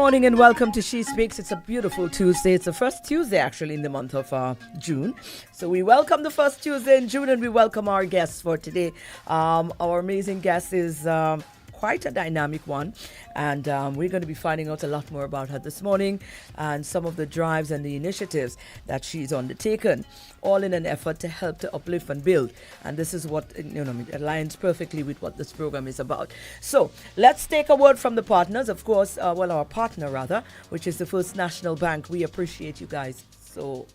morning and welcome to She Speaks. It's a beautiful Tuesday. It's the first Tuesday actually in the month of June. So we welcome the first Tuesday in June and we welcome our guests for today. Our amazing guest is quite a dynamic one, and we're going to be finding out a lot more about her this morning and some of the drives and the initiatives that she's undertaken, all in an effort to help to uplift and build. And this is what aligns perfectly with what this program is about. So let's take a word from the partners, of course, our partner rather, which is the First National Bank. We appreciate you guys so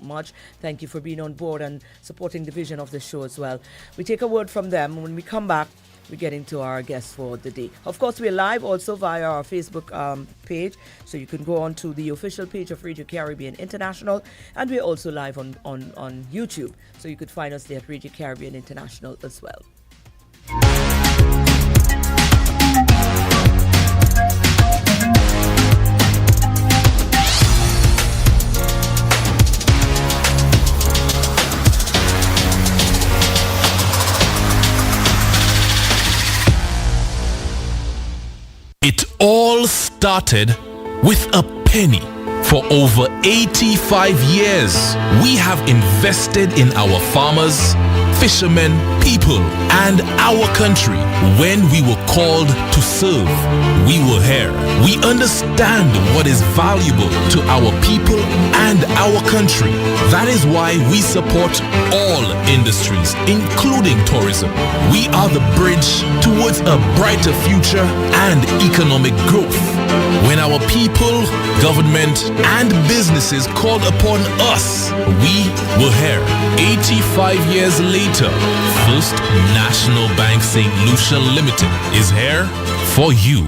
much. Thank you for being on board and supporting the vision of the show as well. We take a word from them. When we come back, we get into our guests for the day. Of course, we're live also via our Facebook page, so you can go on to the official page of Radio Caribbean International, and we're also live on YouTube, so you could find us there at Radio Caribbean International as well. It all started with a penny. For over 85 years, we have invested in our farmers, fishermen, people, and our country. When we were called to serve, we were here. We understand what is valuable to our people and our country. That is why we support all industries, including tourism. We are the bridge towards a brighter future and economic growth. When our people, government, and businesses called upon us, we were here. 85 years later, First National Bank St. Lucia Limited is here for you.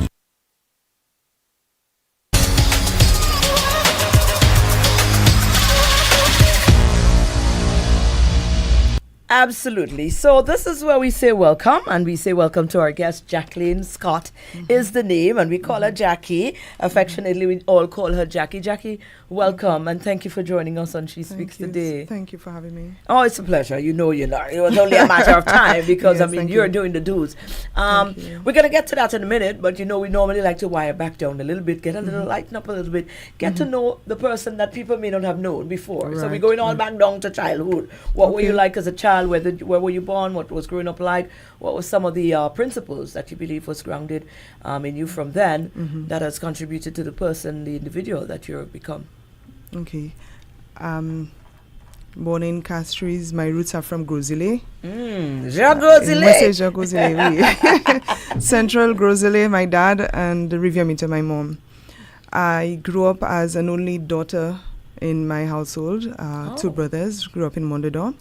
Absolutely. So this is where we say welcome, and we say welcome to our guest. Jacqueline Scott is the name, and we call her Jackie. Affectionately, we all call her Jackie. Jackie, welcome, and thank you for joining us on She Speaks today. Thank you for having me. Oh, it's a pleasure. You know, it was only a matter of time because, yes, you're doing the do's. We're going to get to that in a minute, but, we normally like to wire back down a little bit, get a little, lighten up a little bit, get to know the person that people may not have known before. Right. So we're going all back down to childhood. What were you like as a child? Where were you born? What was growing up like? What were some of the principles that you believe was grounded in you from then that has contributed to the person, the individual that you've become? Okay. Born in Castries. My roots are from Grosile. Grosile. Central Grosile, my dad, and Rivière-Mita, my mom. I grew up as an only daughter in my household. Two brothers. Grew up in Mondador.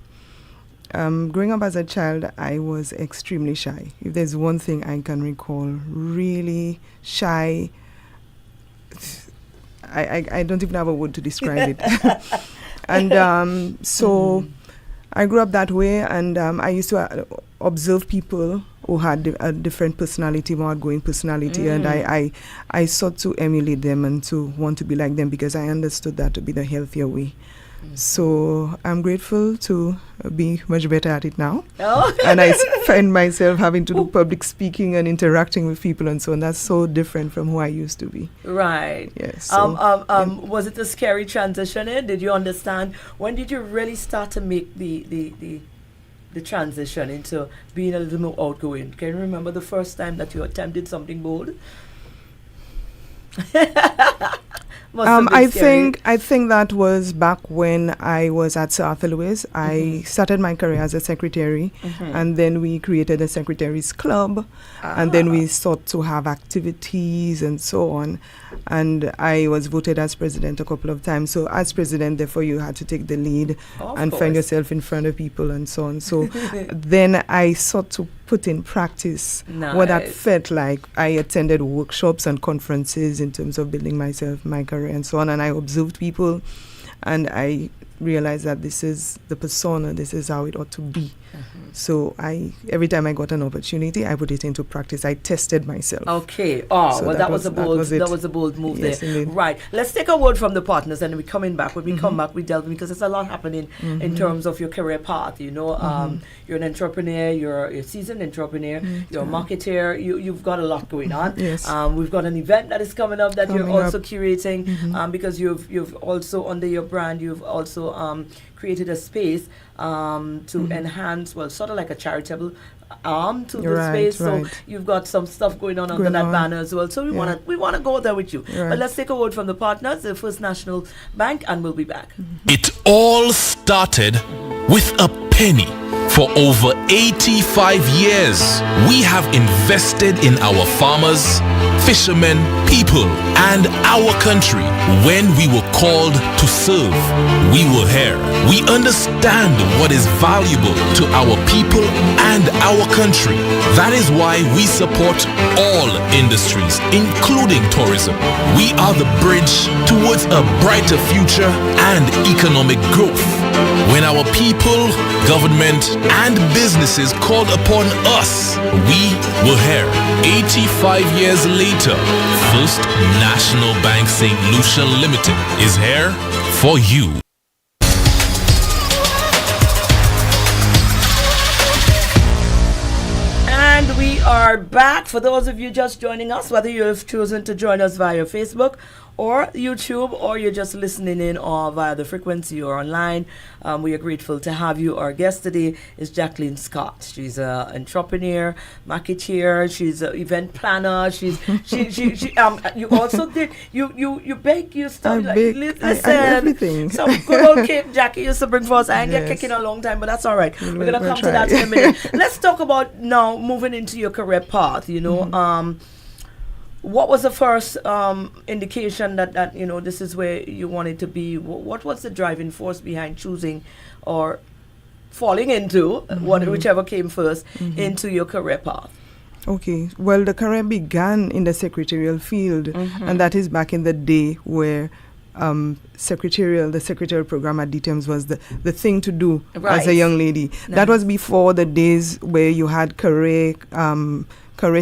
Growing up as a child, I was extremely shy. If there's one thing I can recall, really shy. I don't even have a word to describe it. And so I grew up that way, and I used to observe people who had a different personality, more outgoing personality, and I sought to emulate them and to want to be like them because I understood that to be the healthier way. So I'm grateful to be much better at it now. Oh. And I find myself having to do public speaking and interacting with people and so on. That's so different from who I used to be. Right. Yes. So, was it a scary transition? Did you understand? When did you really start to make the transition into being a little more outgoing? Can you remember the first time that you attempted something bold? I think that was back when I was at Sir Arthur Lewis. I started my career as a secretary, and then we created a secretaries club, and then we sought to have activities and so on. And I was voted as president a couple of times. So as president, therefore, you had to take the lead and find yourself in front of people and so on. So then I sought to put in practice what that felt like. I attended workshops and conferences in terms of building myself, my career and so on. And I observed people, and I realized that this is the persona, this is how it ought to be. So every time I got an opportunity, I put it into practice. I tested myself. Okay. So That was a bold move Yes, there. indeed. Right. Let's take a word from the partners, and we're coming back. When we come back, we delve in, because there's a lot happening in terms of your career path. You're an entrepreneur. You're a seasoned entrepreneur. You're a marketer. You've got a lot going on. Yes. We've got an event that is coming up that you're also up. curating, because you've also, under your brand, you've also created a space to enhance, well, sort of like a charitable arm to the space. So you've got some stuff going on under that banner as well. So we want to go there with you. But let's take a word from the partners, the First National Bank, and we'll be back. It all started with a penny. For over 85 years, we have invested in our farmers, fishermen, people, and our country. When we were called to serve, we were here. We understand what is valuable to our people and our country. That is why we support all industries, including tourism. We are the bridge towards a brighter future and economic growth. When our people, government, and businesses called upon us, we were here. 85 years later, First National Bank St. Lucia Limited is here for you. And we are back. For those of you just joining us, whether you have chosen to join us via Facebook or YouTube, or you're just listening in or via the frequency or online, we are grateful to have you. Our guest today is Jacqueline Scott. She's an entrepreneur, marketeer. She's an event planner. She you also did you bake, you stuff like listen. I everything. Some good old cake Jackie used to bring for us. I ain't get cooking a long time, but that's all right. We're gonna come to that in a minute. Let's talk about now moving into your career path. What was the first indication that this is where you wanted to be? What was the driving force behind choosing or falling into whichever came first into your career path? Okay, well, the career began in the secretarial field, and that is back in the day where the secretarial program at DTEMS was the thing to do as a young lady. Nice. That was before the days where you had career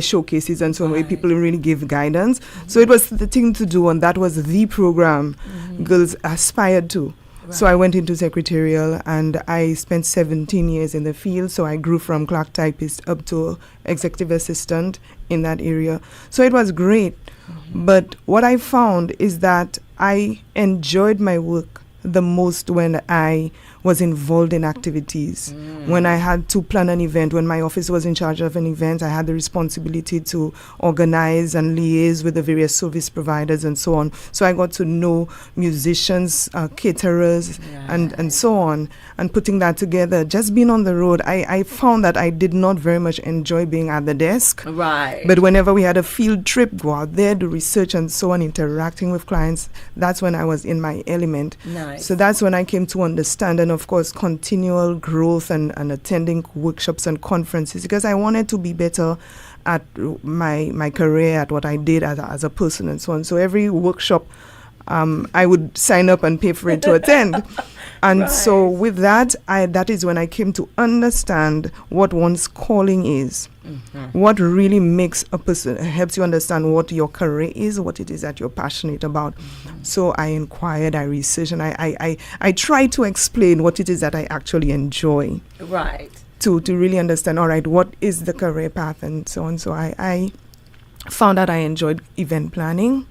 showcases and so on, where people really give guidance. So it was the thing to do, and that was the program girls aspired to. So I went into secretarial, and I spent 17 years in the field. So I grew from clerk typist up to executive assistant in that area. So it was great. But what I found is that I enjoyed my work the most when I was involved in activities. When I had to plan an event, when my office was in charge of an event, I had the responsibility to organize and liaise with the various service providers and so on. So I got to know musicians, caterers, and so on, and putting that together. Just being on the road, I found that I did not very much enjoy being at the desk. Right. But whenever we had a field trip, go out there, do research and so on, interacting with clients, that's when I was in my element. Nice. So that's when I came to understand, and of course continual growth and attending workshops and conferences, because I wanted to be better at my career, at what I did as a person and so on. So every workshop I would sign up and pay for it to attend. And so with that, that is when I came to understand what one's calling is. What really makes a person, helps you understand what your career is, what it is that you're passionate about. So I inquired, I researched, and I try to explain what it is that I actually enjoy. Right. To really understand, all right, what is the career path and so on. So I found that I enjoyed event planning.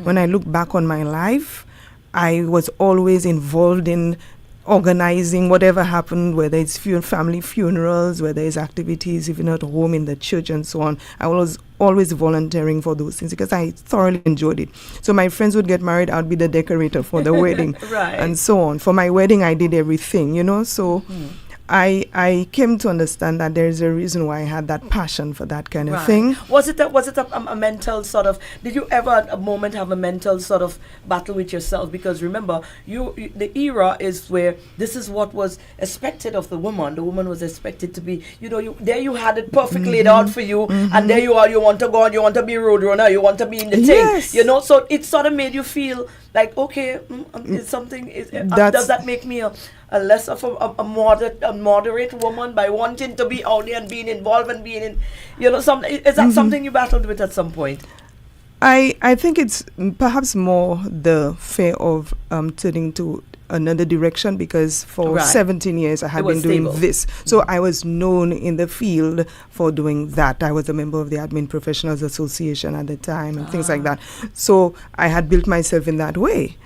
When I look back on my life, I was always involved in organizing whatever happened, whether it's family funerals, whether it's activities even at home, in the church and so on. I was always volunteering for those things because I thoroughly enjoyed it. So my friends would get married, I'd be the decorator for the wedding and so on. For my wedding, I did everything, so I came to understand that there is a reason why I had that passion for that kind of thing. Was it a mental sort of, did you ever at a moment have a mental sort of battle with yourself? Because remember, the era is where this is what was expected of the woman. The woman was expected to be, there you had it perfectly laid out for you, and there you are, you want to go on, you want to be a road runner, you want to be in the thing, so it sort of made you feel like, okay, is something does that make me a less of a moderate woman by wanting to be out there and being involved and being in, some, is that something you battled with at some point? I think it's perhaps more the fear of turning to another direction, because for 17 years I had been doing this. So I was known in the field for doing that. I was a member of the Admin Professionals Association at the time and things like that. So I had built myself in that way.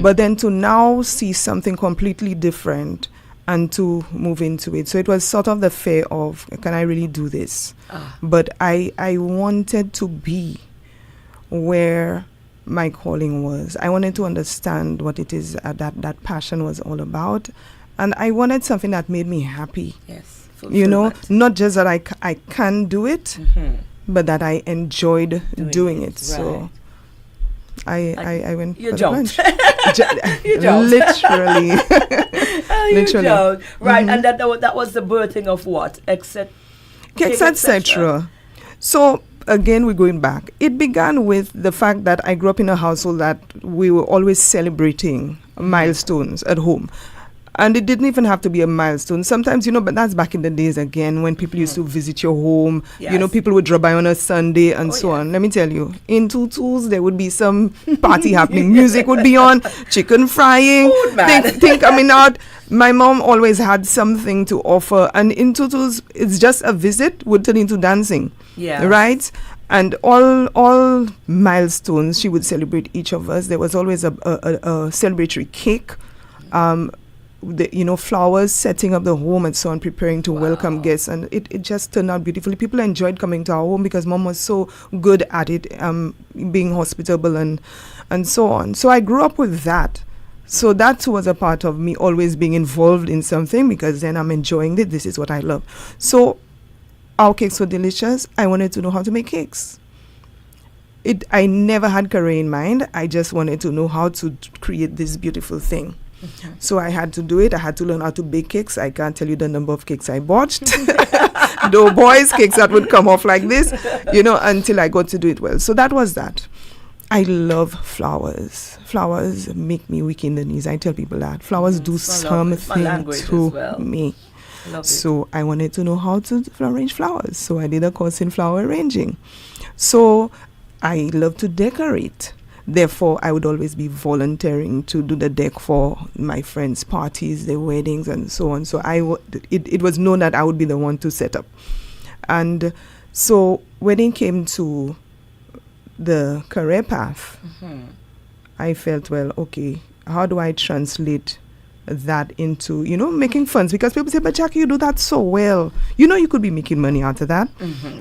But then to now see something completely different and to move into it. So it was sort of the fear of, can I really do this? But I wanted to be where my calling was. I wanted to understand what it is that passion was all about, and I wanted something that made me happy. Yes, not just that I can do it, but that I enjoyed doing it. Right. So I went. You jumped. You jumped. Literally. Literally. Jumped. Right, and that was the birthing of what? Etc. So again, we're going back. It began with the fact that I grew up in a household that we were always celebrating milestones at home. And it didn't even have to be a milestone. Sometimes, but that's back in the days again when people used to visit your home. Yes. People would drop by on a Sunday and so on. Let me tell you, in Tutus, there would be some party happening. Music would be on, chicken frying, things coming out. My mom always had something to offer. And in Tutus, it's just a visit would turn into dancing. Yeah. Right? And all milestones, she would celebrate each of us. There was always a celebratory cake. Flowers, setting up the home and so on, preparing to welcome guests, and it just turned out beautifully. People enjoyed coming to our home because Mom was so good at it, being hospitable and so on. So I grew up with that. So that was a part of me always being involved in something, because then I'm enjoying it. This is what I love. So our cakes were delicious. I wanted to know how to make cakes. I never had career in mind. I just wanted to know how to create this beautiful thing. So I had to do it. I had to learn how to bake cakes. I can't tell you the number of cakes I botched. Dough boys, cakes that would come off like this, until I got to do it well. So that was that. I love flowers. Flowers make me weak in the knees. I tell people that. Flowers do something to me. So I wanted to know how to arrange flowers. So I did a course in flower arranging. So I love to decorate. Therefore, I would always be volunteering to do the deck for my friends' parties, their weddings, and so on. So it was known that I would be the one to set up. And so when it came to the career path, I felt, well, okay, how do I translate that into, making funds? Because people say, but Jackie, you do that so well. You could be making money out of that.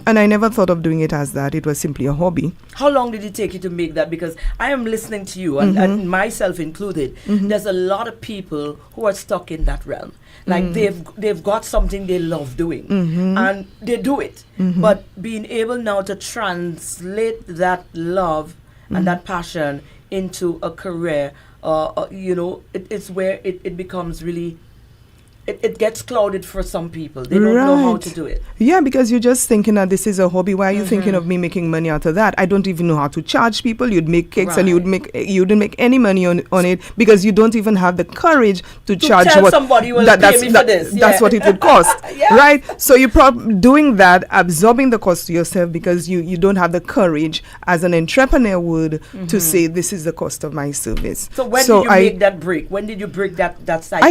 And I never thought of doing it as that. It was simply a hobby. How long did it take you to make that? Because I am listening to you, and myself included. There's a lot of people who are stuck in that realm. Like they've got something they love doing, and they do it. But being able now to translate that love and that passion into a career, it's where it becomes really, it gets clouded for some people. They don't know how to do it. Yeah, because you're just thinking that this is a hobby. Why are you thinking of me making money out of that? I don't even know how to charge people. You'd make cakes and you wouldn't make any money on it, because you don't even have the courage to charge tell somebody will pay me for this. That's what it would cost. Right? So you're doing that, absorbing the cost to yourself, because you don't have the courage as an entrepreneur would to say, this is the cost of my service. So when did you make that break? When did you break that cycle?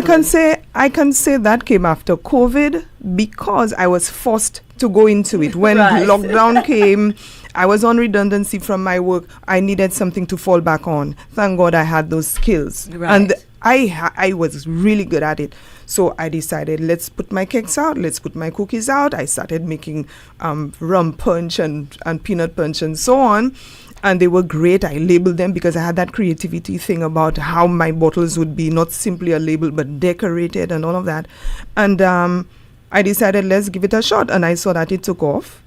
I can say that came after COVID, because I was forced to go into it. When lockdown came, I was on redundancy from my work. I needed something to fall back on. Thank God I had those skills. And I was really good at it. So I decided, let's put my cakes out, let's put my cookies out. I started making rum punch and peanut punch and so on. And they were great. I labeled them because I had that creativity thing about how my bottles would be not simply a label but decorated and all of that. And I decided, let's give it a shot. And I saw that it took off.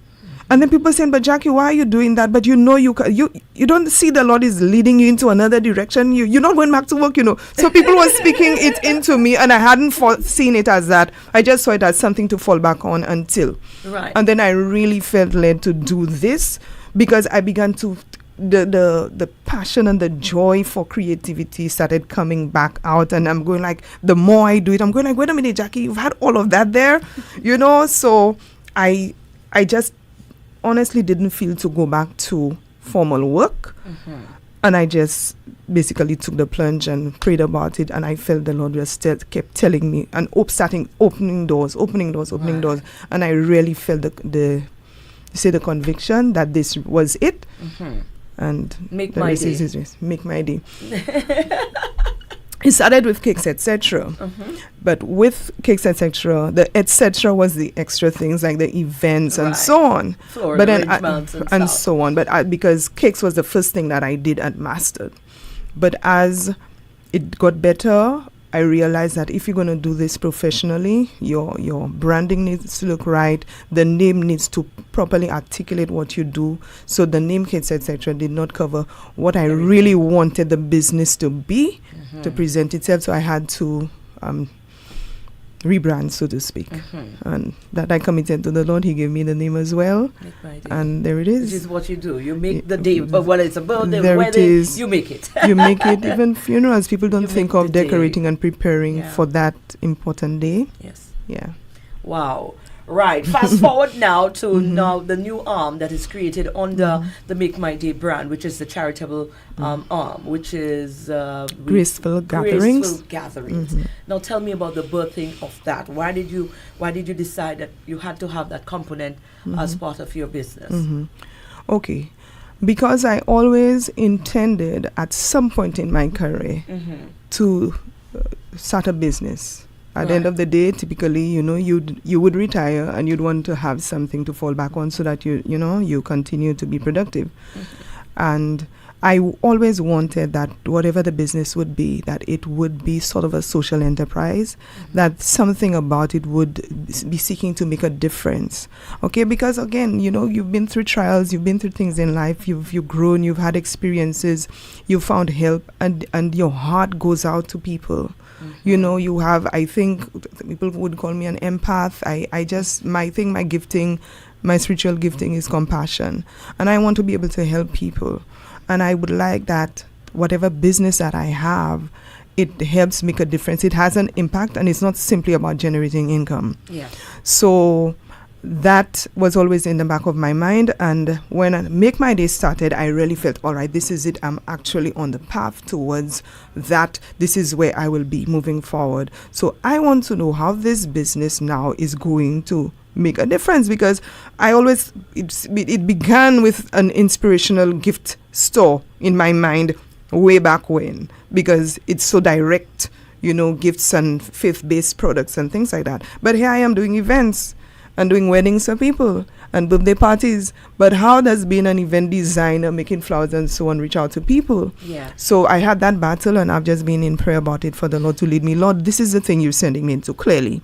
And then people saying, but Jackie, why are you doing that? But you don't see the Lord is leading you into another direction. You're not going back to work, So people were speaking it into me, and I hadn't seen it as that. I just saw it as something to fall back on until. Right. And then I really felt led to do this, because I began to the passion and the joy for creativity started coming back out, and I'm going like, the more I do it, I'm going like, wait a minute, Jackie, you've had all of that there, so I just honestly didn't feel to go back to formal work. And I just basically took the plunge and prayed about it, and I felt the Lord just kept telling me and opening doors, and I really felt the conviction that this was it. And make my day. It started with Cakes Etc. But with Cakes Etc., the etc. was the extra things like the events and so on. But then and so on. But because cakes was the first thing that I did and mastered. But as it got better, I realized that if you're going to do this professionally, your branding needs to look right. The name needs to properly articulate what you do. So the name Cakes Etc. did not cover what I really wanted the business to be, to present itself. So I had to rebrand, so to speak. And that I committed to the Lord. He gave me the name as well. And there it is. Which is what you do. You make the day, but when it's a birthday, there wedding, it is. you make it. You make it. Even funerals, people don't think of decorating and preparing Yeah. for that important day. Yes. Yeah. Wow. Right. Fast forward now to now the new arm that is created under the Make My Day brand, which is the charitable arm, which is Graceful Gatherings. Graceful Gatherings. Now tell me about the birthing of that. Why did you decide that you had to have that component as part of your business? Okay. Because I always intended at some point in my career to start a business. At the end of the day, typically, you would retire and you'd want to have something to fall back on so that you continue to be productive. And I always wanted that whatever the business would be, that it would be sort of a social enterprise, that something about it would be seeking to make a difference. Okay, because again, you've been through trials, you've been through things in life, you've grown, you've had experiences, you've found help, and your heart goes out to people. You have, I think people would call me an empath. My spiritual gifting is compassion. And I want to be able to help people. And I would like that whatever business that I have, it helps make a difference. It has an impact, and it's not simply about generating income. Yeah. So that was always in the back of my mind. And when I Make My Day started, I really felt, all right, this is it. I'm actually on the path towards that. This is where I will be moving forward. So I want to know how this business now is going to make a difference, because it began with an inspirational gift store in my mind way back when, because it's so direct, gifts and faith-based products and things like that. But here I am doing events and doing weddings for people and birthday parties. But how does being an event designer, making flowers and so on, reach out to people? Yeah. So I had that battle, and I've just been in prayer about it for the Lord to lead me. Lord, this is the thing you're sending me into clearly.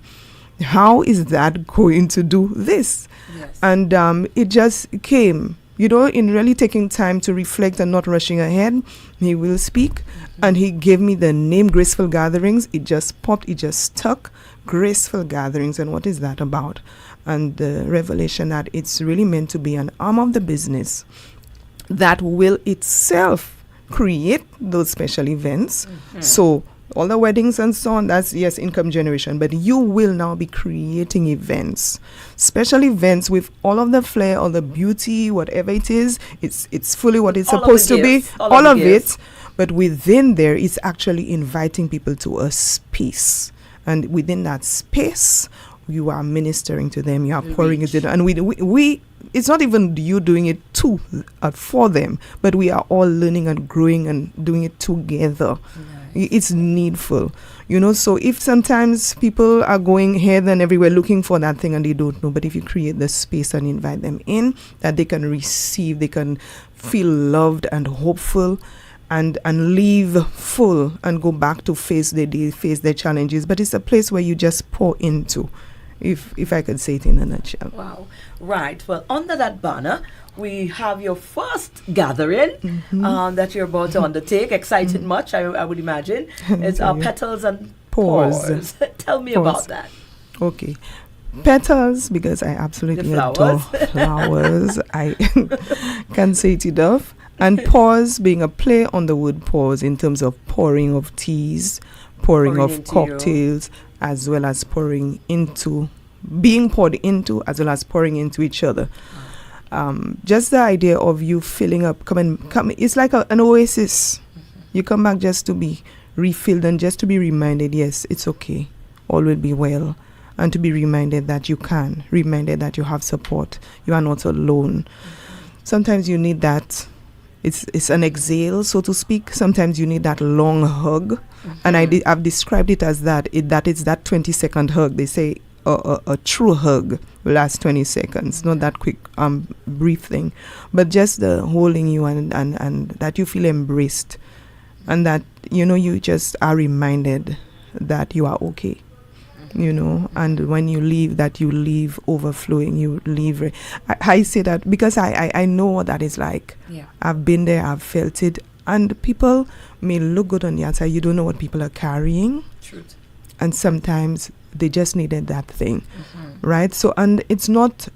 How is that going to do this? Yes. And it just came, in really taking time to reflect and not rushing ahead. He will speak. And he gave me the name Graceful Gatherings. It just popped, it just stuck. Graceful Gatherings. And what is that about? And the revelation that it's really meant to be an arm of the business that will itself create those special events. So all the weddings and so on, that's, yes, income generation. But you will now be creating events, special events with all of the flair, all the beauty, whatever it is. It's fully what it's supposed to be. All of it. But within there, it's actually inviting people to a space. And within that space, you are ministering to them, you are pouring it in. And we it's not even you doing it for them, but we are all learning and growing and doing it together. Nice. It's needful. So if sometimes people are going here and everywhere looking for that thing and they don't know, but if you create the space and invite them in, that they can receive, they can feel loved and hopeful, and leave full and go back to face their day, face their challenges. But it's a place where you just pour into, if I could say it in a nutshell. Wow. Right. Well, under that banner, we have your first gathering that you're about to undertake. Excited much, I would imagine. It's our Petals and Pores. Tell me about that. Okay. Petals, because I absolutely adore flowers. I can't say it enough. And pause being a play on the word pause in terms of pouring of teas, pouring of cocktails, as well as pouring into, being poured into, as well as pouring into each other. Just the idea of you filling up, come, it's like an oasis. You come back just to be refilled and just to be reminded, yes, it's okay, all will be well. And to be reminded that you can, reminded that you have support, you are not alone. Sometimes you need that, it's an exhale, so to speak. Sometimes you need that long hug. And I've described it as that it's that 20-second hug. They say a true hug will last 20 seconds, not that quick, brief thing. But just the holding you and that you feel embraced. And that, you just are reminded that you are okay. And when you leave, that you leave overflowing, you leave. I say that because I know what that is like. Yeah. I've been there, I've felt it. And people may look good on the outside. You don't know what people are carrying. Truth. And sometimes they just needed that thing, right? So, and it's not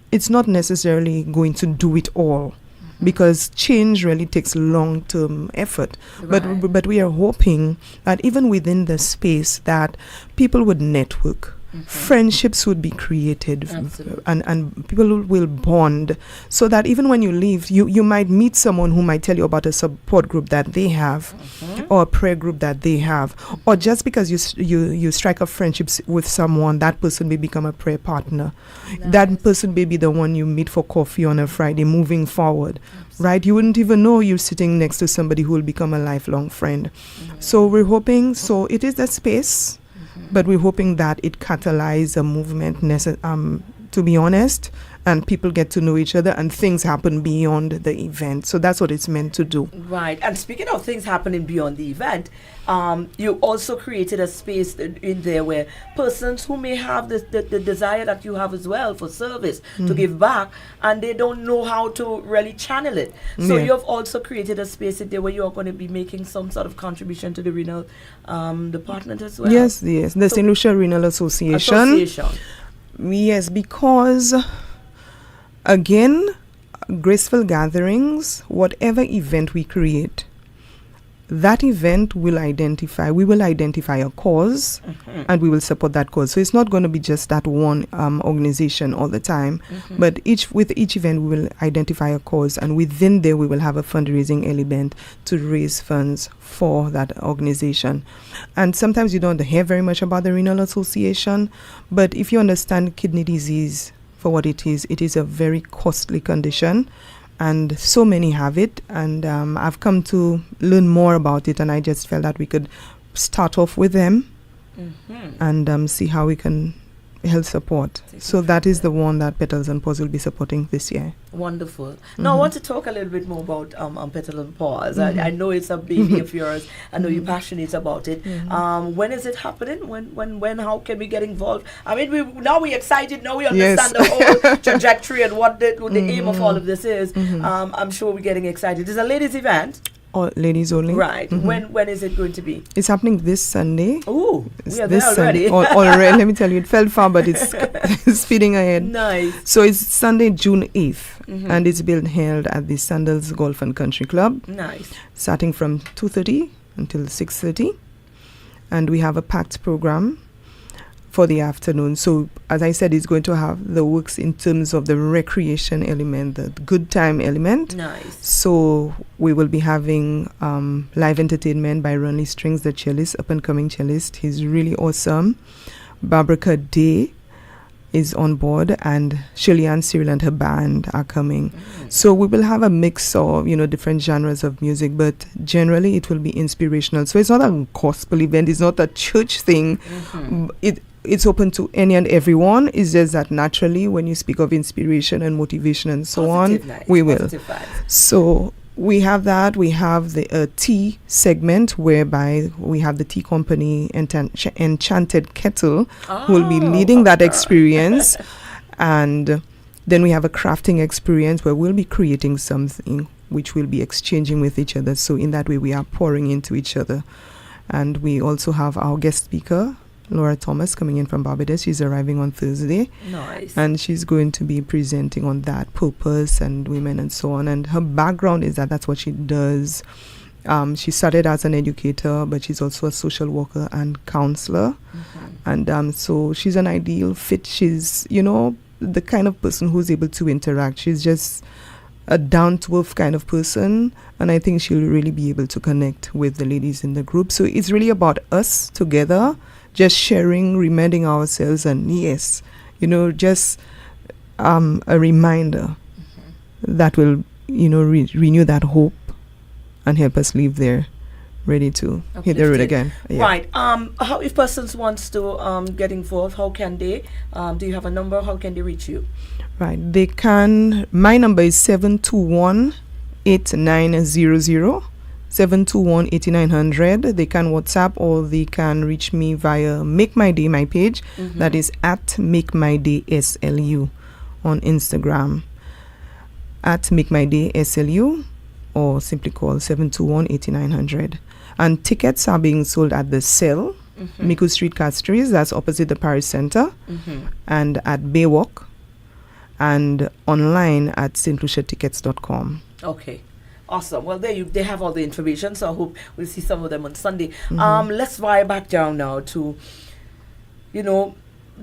necessarily going to do it all. Because change really takes long-term effort. Right. But we are hoping that even within the space that people would network, friendships would be created, and people will bond, so that even when you leave, you might meet someone who might tell you about a support group that they have, or a prayer group that they have, or just because you strike up friendships with someone, that person may become a prayer partner. Nice. That person may be the one you meet for coffee on a Friday moving forward. Right? You wouldn't even know you're sitting next to somebody who will become a lifelong friend. So we're hoping, so it is that space, but we're hoping that it catalyzes a movement, to be honest, and people get to know each other and things happen beyond the event. So that's what it's meant to do. Right. And speaking of things happening beyond the event, you also created a space in there where persons who may have the desire that you have as well for service, to give back, and they don't know how to really channel it. So you've also created a space in there where you're going to be making some sort of contribution to the renal department as well. Yes. The St. Lucia Renal Association. Yes, because again, graceful gatherings, whatever event we create, that event will identify a cause, and we will support that cause. So it's not going to be just that one organization all the time, but with each event we will identify a cause, and within there we will have a fundraising element to raise funds for that organization. And sometimes you don't hear very much about the Renal Association, but if you understand kidney disease for what it is a very costly condition. And so many have it, and I've come to learn more about it, and I just felt that we could start off with them and see how we can help support. So that is the one that Petals and Paws will be supporting this year. Wonderful. Now I want to talk a little bit more about Petals and Paws. I know it's a baby of yours. I know you're passionate about it. When is it happening? When? How can we get involved? I mean, we're excited. Now we understand the whole trajectory and what the aim of all of this is. I'm sure we're getting excited. It's a ladies' event. Or ladies only. Right. When is it going to be? It's happening this Sunday. Oh, we are there already. Already. Let me tell you, it felt far, but it's speeding ahead. Nice. So it's Sunday, June 8th, and it's being held at the Sandals Golf and Country Club. Nice. Starting from 2:30 until 6:30, and we have a packed program for the afternoon. So as I said, it's going to have the works in terms of the recreation element, the good time element. Nice. So we will be having live entertainment by Ronnie Strings, the cellist, up and coming cellist. He's really awesome. Barbara Day is on board, and Shirley Ann Cyril and her band are coming. So we will have a mix of, different genres of music, but generally it will be inspirational. So it's not a gospel event, it's not a church thing. It's open to any and everyone. It's just that naturally when you speak of inspiration and motivation and so on, we will. So we have that. We have the tea segment, whereby we have the tea company Enchanted Kettle who will be leading that experience. And then we have a crafting experience where we'll be creating something which we'll be exchanging with each other. So in that way we are pouring into each other. And we also have our guest speaker, Laura Thomas, coming in from Barbados. She's arriving on Thursday. Nice. And she's going to be presenting on that, purpose and women and so on. And her background is that that's what she does. She started as an educator, but she's also a social worker and counselor. And so she's an ideal fit. She's, the kind of person who's able to interact. She's just a down-to-earth kind of person, and I think she'll really be able to connect with the ladies in the group. So it's really about us together, just sharing, reminding ourselves, and yes, just a reminder that will, renew that hope and help us live there, ready to hit the road again. Yeah. Right. How, if persons wants to get involved, how can they? Do you have a number? How can they reach you? Right. They can. My number is 721-8900. 721-8900. They can WhatsApp, or they can reach me via Make My Day, my page. That is at Make My Day SLU on Instagram. At Make My Day SLU, or simply call 721-8900. And tickets are being sold at the Cell, Miku Street, Castries. That's opposite the Paris Center, and at Baywalk, and online at stluciatickets.com. Okay. Awesome. Well, they have all the information, so I hope we'll see some of them on Sunday. Let's wire back down now to, the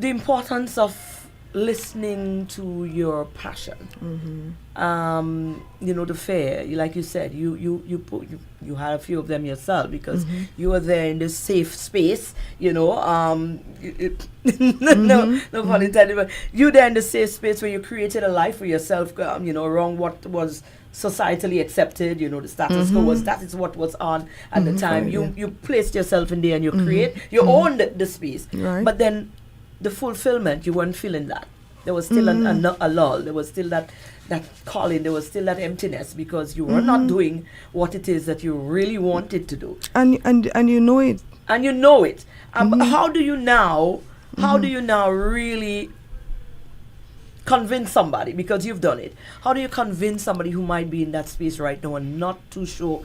importance of listening to your passion. The fair, like you said, you had a few of them yourself because you were there in this safe space. No pun intended, but you there in the safe space where you created a life for yourself. Around what was societally accepted. The status quo was that is what was on at the time. You placed yourself in there and you create. You owned the space, right. But then the fulfillment, you weren't feeling that. There was still a lull. There was still that calling. There was still that emptiness because you were not doing what it is that you really wanted to do. And you know it. And you know it. How do you now? How do you now really convince somebody, because you've done it? How do you convince somebody who might be in that space right now and not too sure?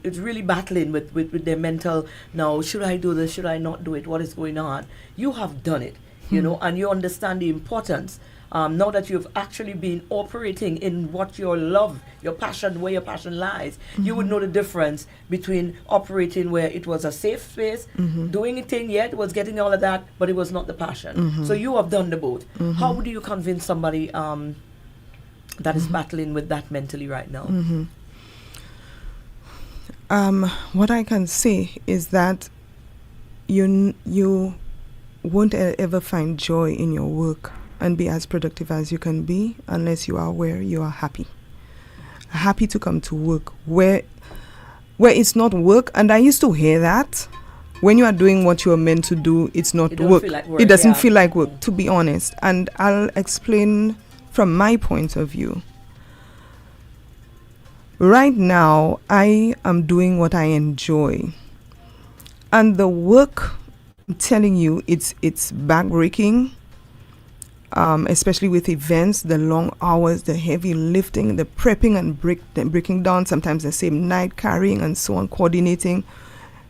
It's really battling with their mental. Now, should I do this? Should I not do it? What is going on? You have done it. And you understand the importance. Now that you've actually been operating in what your love, your passion, where your passion lies, you would know the difference between operating where it was a safe space, doing a thing, it was getting all of that, but it was not the passion. So you have done the both. How do you convince somebody that is battling with that mentally right now? What I can say is that you won't ever find joy in your work and be as productive as you can be unless you are where you are happy to come to work, where it's not work. And I used to hear that when you are doing what you are meant to do, it's not work. It doesn't feel like work, to be honest. And I'll explain from my point of view. Right now, I am doing what I enjoy, and the work, I'm telling you, it's backbreaking, especially with events, the long hours, the heavy lifting, the prepping and breaking down, sometimes the same night, carrying and so on, coordinating.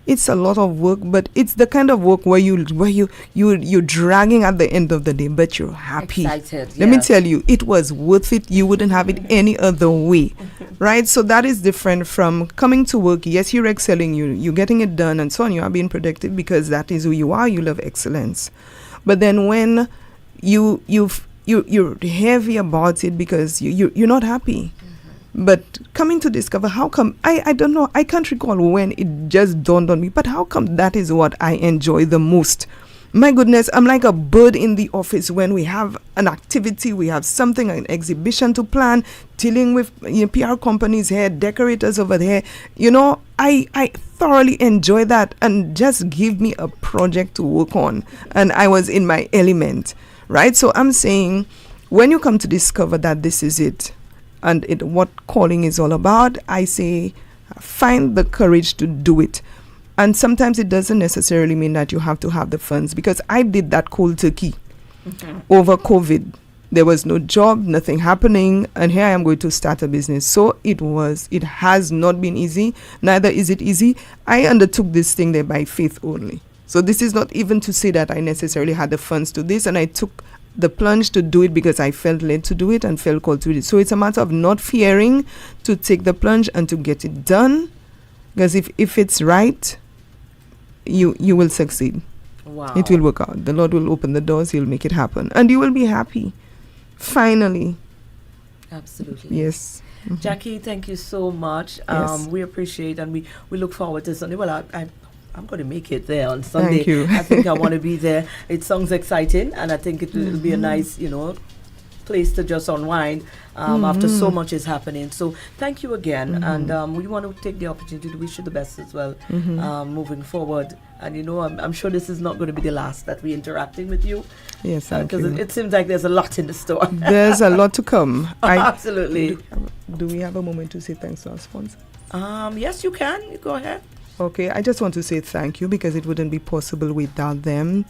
It's a lot of work, but it's the kind of work where you're dragging at the end of the day, but you're happy. Excited, Let me tell you, it was worth it. You wouldn't have it any other way, right? So that is different from coming to work. Yes, you're excelling, you're getting it done and so on. You are being productive because that is who you are. You love excellence. But then when you're heavy about it because you're not happy. But coming to discover, how come, I don't know, I can't recall when it just dawned on me, but how come that is what I enjoy the most? My goodness, I'm like a bird in the office when we have an activity, we have something, an exhibition to plan, dealing with PR companies here, decorators over there. I thoroughly enjoy that, and just give me a project to work on. And I was in my element, right? So I'm saying, when you come to discover that this is it, and what calling is all about, I say find the courage to do it. And sometimes it doesn't necessarily mean that you have to have the funds, because I did that cold turkey over COVID. There was no job, nothing happening, and here I am going to start a business. So it has not been easy, neither is it easy. I undertook this thing there by faith only. So this is not even to say that I necessarily had the funds to this, and I took the plunge to do it because I felt led to do it and felt called to do it. So it's a matter of not fearing to take the plunge and to get it done, because if it's right, you will succeed. Wow. It will work out. The Lord will open the doors. He'll make it happen, and you will be happy. Finally. Absolutely. Yes. Mm-hmm. Jackie, thank you so much. Yes. We appreciate and we look forward to Sunday. Well, I'm going to make it there on Sunday. Thank you. I think I want to be there. It sounds exciting, and I think it will be a nice, place to just unwind after so much is happening. So thank you again, and we want to take the opportunity to wish you the best as well moving forward. And I'm sure this is not going to be the last that we're interacting with you. Yes, thank you. Because it seems like there's a lot in the store. There's a lot to come. Absolutely. Do we have a moment to say thanks to our sponsor? Yes, you can. You go ahead. Okay, I just want to say thank you because it wouldn't be possible without them.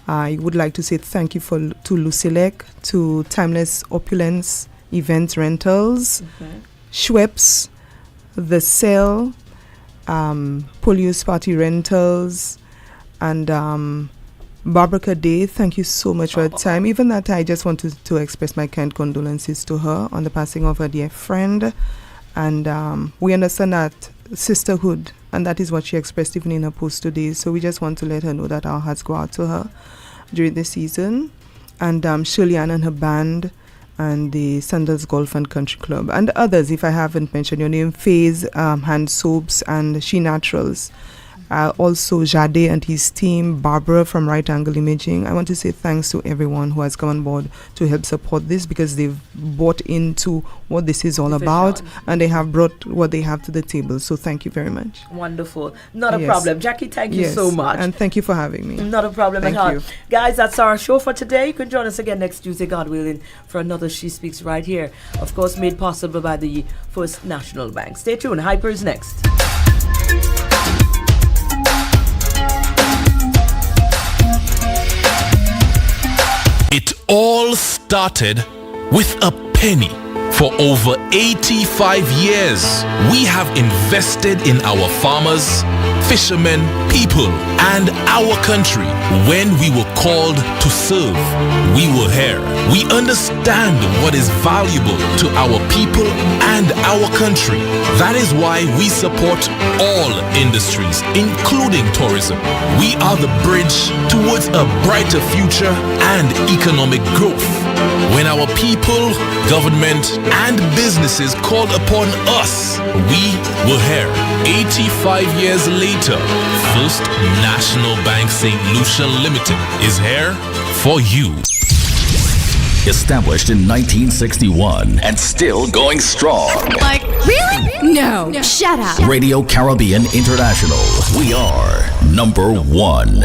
I would like to say thank you to Lucilec, to Timeless Opulence Event Rentals, Schweppes, The Cell, Polius Party Rentals, and Barbara Day. Thank you so much for your time. Even that, I just want to express my kind condolences to her on the passing of her dear friend. And we understand that sisterhood, and that is what she expressed even in her post today. So we just want to let her know that our hearts go out to her during the season. And Shirley Ann and her band, and the Sandals Golf and Country Club, and others, if I haven't mentioned your name, Faze, Hand Soaps, and She Naturals. Also Jade and his team, Barbara from Right Angle Imaging. I want to say thanks to everyone who has come on board to help support this, because they've bought into what this is all about, and they have brought what they have to the table. So thank you very much. Wonderful. Not a problem. Jackie, thank you so much. And thank you for having me. Not a problem at all. Guys, that's our show for today. You can join us again next Tuesday, God willing, for another She Speaks right here. Of course, made possible by the First National Bank. Stay tuned. Hyper is next. It all started with a penny. For over 85 years, we have invested in our farmers, fishermen, people, and our country. When we were called to serve, we were here. We understand what is valuable to our people and our country. That is why we support all industries, including tourism. We are the bridge towards a brighter future and economic growth. When our people, government, and businesses called upon us, we were here. 85 years later, First National Bank St. Lucia Limited is here for you. Established in 1961 and still going strong. Like, really? No. Shut up. Radio Caribbean International. We are number one.